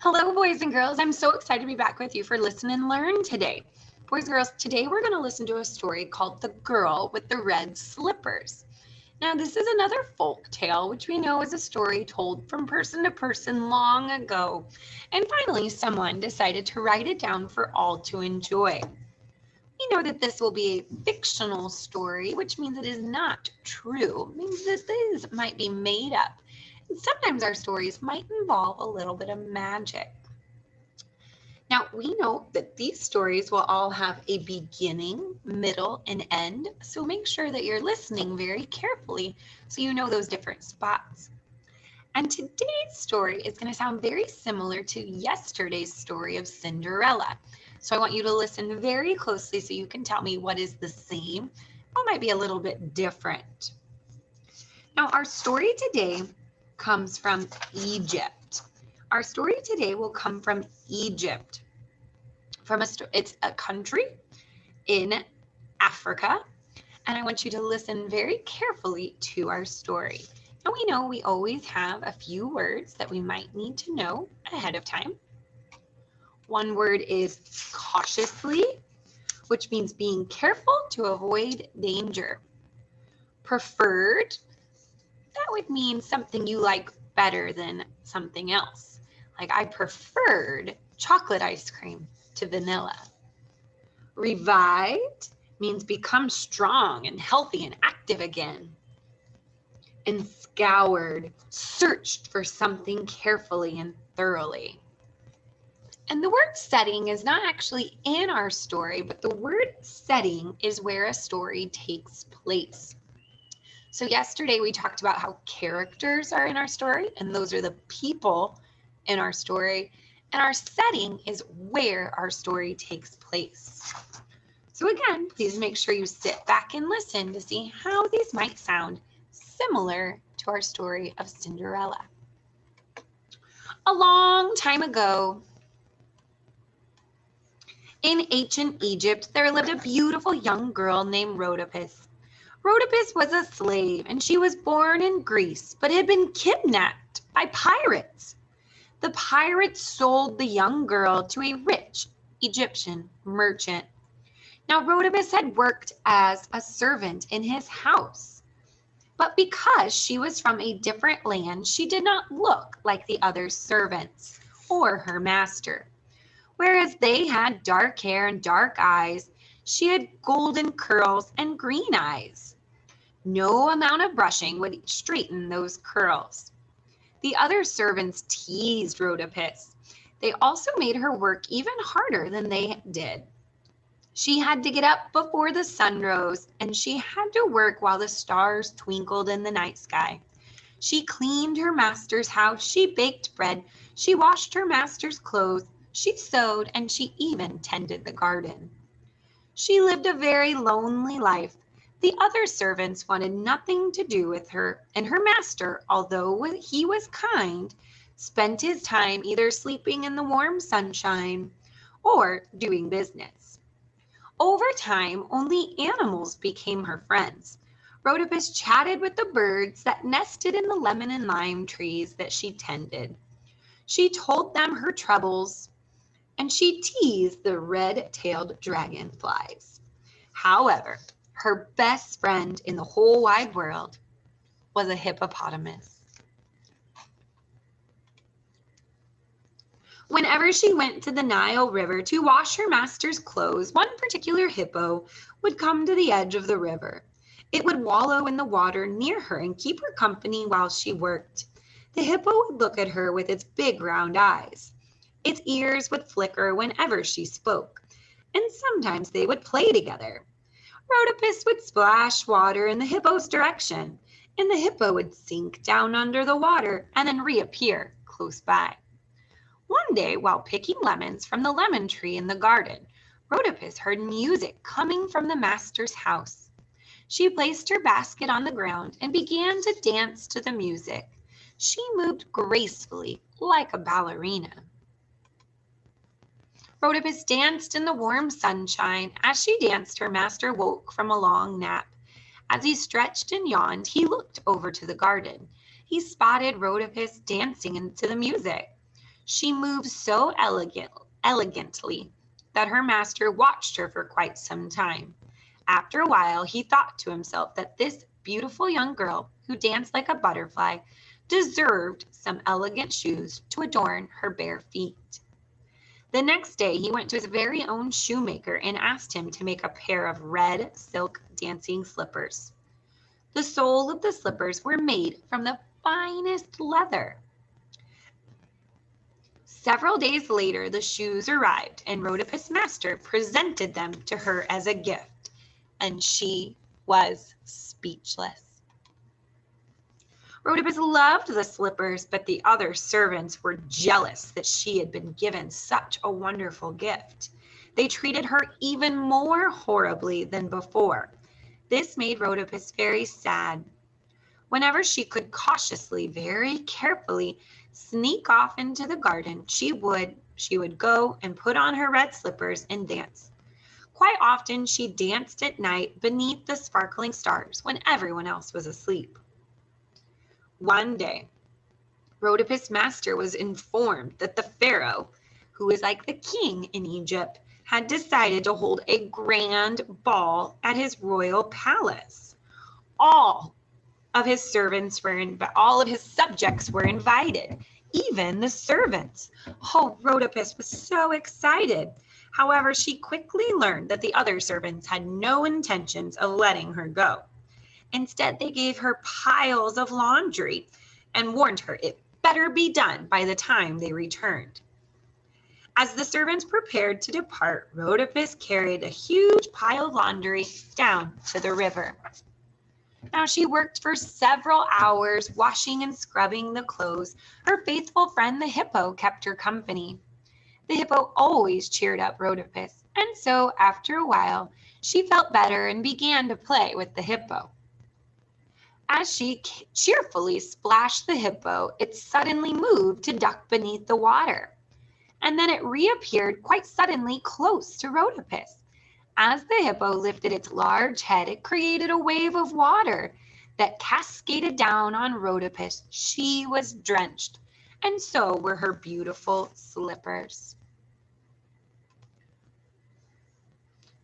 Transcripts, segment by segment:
Hello, boys and girls. I'm so excited to be back with you for Listen and Learn today. Boys and girls, today we're going to listen to a story called The Girl with the Red Slippers. Now, this is another folk tale, which we know is a story told from person to person long ago. And finally, someone decided to write it down for all to enjoy. We know that this will be a fictional story, which means it is not true. It means that these might be made up. And sometimes our stories might involve a little bit of magic. Now, we know that these stories will all have a beginning, middle, and end, so make sure that you're listening very carefully so you know those different spots. And today's story is going to sound very similar to yesterday's story of Cinderella. So I want you to listen very closely so you can tell me what is the same, what might be a little bit different. Now, our story today comes from Egypt. Our story today will come from Egypt. It's a country in Africa, and I want you to listen very carefully to our story. Now we know we always have a few words that we might need to know ahead of time. One word is cautiously, which means being careful to avoid danger. Preferred, that would mean something you like better than something else. Like I preferred chocolate ice cream to vanilla. Revived means become strong and healthy and active again. And scoured, searched for something carefully and thoroughly. And the word setting is not actually in our story, but the word setting is where a story takes place. So yesterday we talked about how characters are in our story, and those are the people in our story. And our setting is where our story takes place. So again, please make sure you sit back and listen to see how these might sound similar to our story of Cinderella. A long time ago, in ancient Egypt, there lived a beautiful young girl named Rhodopis. Rhodopis was a slave, and she was born in Greece, but had been kidnapped by pirates. The pirates sold the young girl to a rich Egyptian merchant. Now, Rhodopis had worked as a servant in his house, but because she was from a different land, she did not look like the other servants or her master. Whereas they had dark hair and dark eyes, she had golden curls and green eyes. No amount of brushing would straighten those curls. The other servants teased Rhodopis. They also made her work even harder than they did. She had to get up before the sun rose, and she had to work while the stars twinkled in the night sky. She cleaned her master's house, she baked bread, she washed her master's clothes, she sewed, and she even tended the garden. She lived a very lonely life. The other servants wanted nothing to do with her, and her master, although he was kind, spent his time either sleeping in the warm sunshine or doing business. Over time, only animals became her friends. Rhodopis chatted with the birds that nested in the lemon and lime trees that she tended. She told them her troubles, and she teased the red-tailed dragonflies. However, her best friend in the whole wide world was a hippopotamus. Whenever she went to the Nile River to wash her master's clothes, one particular hippo would come to the edge of the river. It would wallow in the water near her and keep her company while she worked. The hippo would look at her with its big round eyes. Its ears would flicker whenever she spoke, and sometimes they would play together. Rhodopis would splash water in the hippo's direction, and the hippo would sink down under the water and then reappear close by. One day, while picking lemons from the lemon tree in the garden, Rhodopis heard music coming from the master's house. She placed her basket on the ground and began to dance to the music. She moved gracefully like a ballerina. Rhodopis danced in the warm sunshine. As she danced, her master woke from a long nap. As he stretched and yawned, he looked over to the garden. He spotted Rhodopis dancing into the music. She moved so elegantly that her master watched her for quite some time. After a while, he thought to himself that this beautiful young girl who danced like a butterfly deserved some elegant shoes to adorn her bare feet. The next day, he went to his very own shoemaker and asked him to make a pair of red silk dancing slippers. The sole of the slippers were made from the finest leather. Several days later, the shoes arrived, and Rhodopis' master presented them to her as a gift, and she was speechless. Rhodopis loved the slippers, but the other servants were jealous that she had been given such a wonderful gift. They treated her even more horribly than before. This made Rhodopis very sad. Whenever she could cautiously, very carefully, sneak off into the garden, she would go and put on her red slippers and dance. Quite often she danced at night beneath the sparkling stars when everyone else was asleep. One day, Rhodopis' master was informed that the pharaoh, who was like the king in Egypt, had decided to hold a grand ball at his royal palace. All of his subjects were invited, even the servants. Oh, Rhodopis was so excited. However, she quickly learned that the other servants had no intentions of letting her go. Instead, they gave her piles of laundry and warned her it better be done by the time they returned. As the servants prepared to depart, Rhodopis carried a huge pile of laundry down to the river. Now she worked for several hours, washing and scrubbing the clothes. Her faithful friend, the hippo, kept her company. The hippo always cheered up Rhodopis, and so after a while, she felt better and began to play with the hippo. As she cheerfully splashed the hippo, it suddenly moved to duck beneath the water. And then it reappeared quite suddenly close to Rhodopis. As the hippo lifted its large head, it created a wave of water that cascaded down on Rhodopis. She was drenched, and so were her beautiful slippers.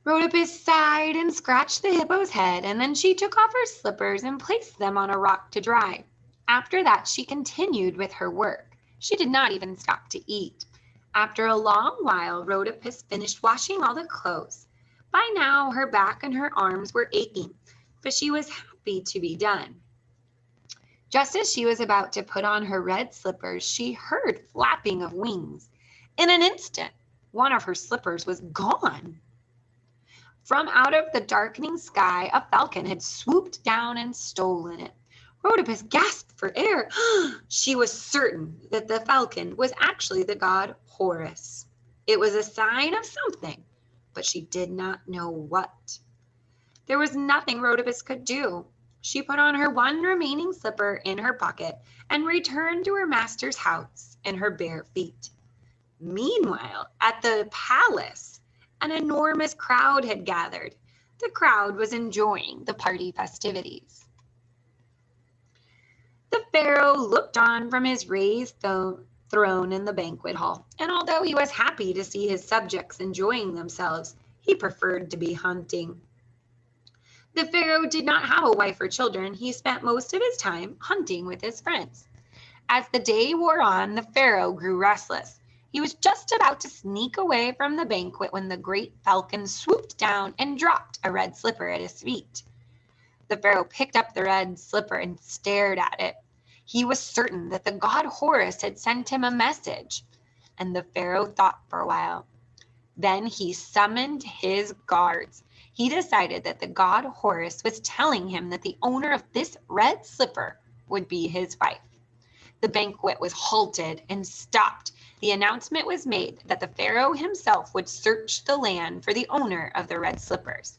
Rhodopis sighed and scratched the hippo's head, and then she took off her slippers and placed them on a rock to dry. After that, she continued with her work. She did not even stop to eat. After a long while, Rhodopis finished washing all the clothes. By now, her back and her arms were aching, but she was happy to be done. Just as she was about to put on her red slippers, she heard flapping of wings. In an instant, one of her slippers was gone. From out of the darkening sky, a falcon had swooped down and stolen it. Rhodopis gasped for air. She was certain that the falcon was actually the god Horus. It was a sign of something, but she did not know what. There was nothing Rhodopis could do. She put on her one remaining slipper in her pocket and returned to her master's house in her bare feet. Meanwhile, at the palace, an enormous crowd had gathered. The crowd was enjoying the party festivities. The pharaoh looked on from his raised throne in the banquet hall, and although he was happy to see his subjects enjoying themselves, he preferred to be hunting. The pharaoh did not have a wife or children. He spent most of his time hunting with his friends. As the day wore on, the pharaoh grew restless. He was just about to sneak away from the banquet when the great falcon swooped down and dropped a red slipper at his feet. The pharaoh picked up the red slipper and stared at it. He was certain that the god Horus had sent him a message, and the pharaoh thought for a while. Then he summoned his guards. He decided that the god Horus was telling him that the owner of this red slipper would be his wife. The banquet was halted and stopped. The announcement was made that the pharaoh himself would search the land for the owner of the red slippers.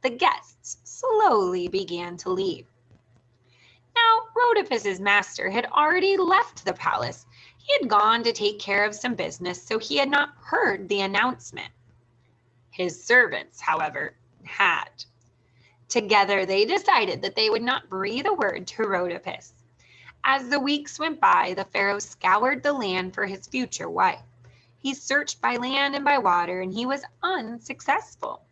The guests slowly began to leave. Now, Rhodopis' master had already left the palace. He had gone to take care of some business, so he had not heard the announcement. His servants, however, had. Together, they decided that they would not breathe a word to Rhodopis. As the weeks went by, the Pharaoh scoured the land for his future wife. He searched by land and by water, and he was unsuccessful.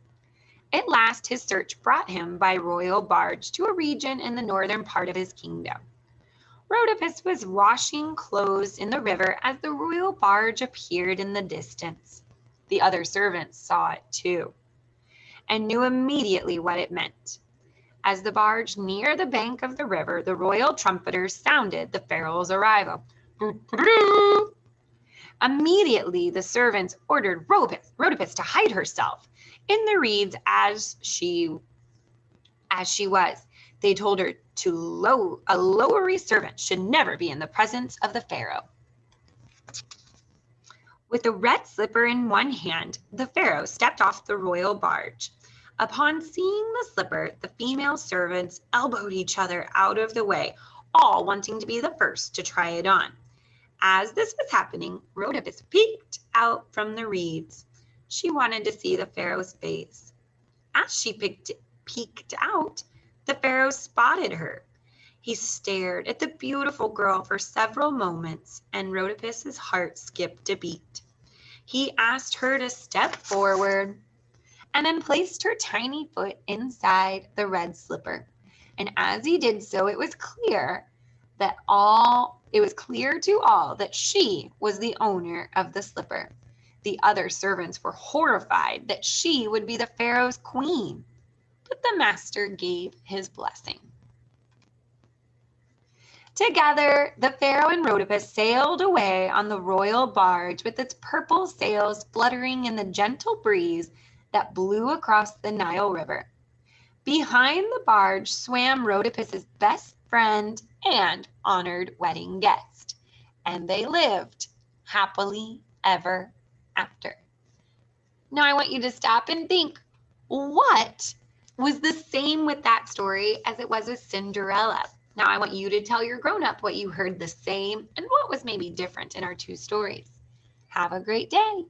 At last, his search brought him by royal barge to a region in the northern part of his kingdom. Rhodopis was washing clothes in the river as the royal barge appeared in the distance. The other servants saw it too, and knew immediately what it meant. As the barge neared the bank of the river, the royal trumpeters sounded the Pharaoh's arrival. Immediately, the servants ordered Rhodopis to hide herself in the reeds as she was. They told her a lowery servant should never be in the presence of the Pharaoh. With the red slipper in one hand, the Pharaoh stepped off the royal barge. Upon seeing the slipper, the female servants elbowed each other out of the way, all wanting to be the first to try it on. As this was happening, Rhodopis peeked out from the reeds. She wanted to see the Pharaoh's face. As she peeked out, the Pharaoh spotted her. He stared at the beautiful girl for several moments, and Rhodopis's heart skipped a beat. He asked her to step forward and then placed her tiny foot inside the red slipper. And as he did so, it was clear to all that she was the owner of the slipper. The other servants were horrified that she would be the Pharaoh's queen, but the master gave his blessing. Together, the Pharaoh and Rhodopis sailed away on the royal barge with its purple sails fluttering in the gentle breeze that blew across the Nile River. Behind the barge swam Rhodopis's best friend and honored wedding guest, and they lived happily ever after. Now I want you to stop and think, what was the same with that story as it was with Cinderella? Now I want you to tell your grown-up what you heard the same and what was maybe different in our two stories. Have a great day.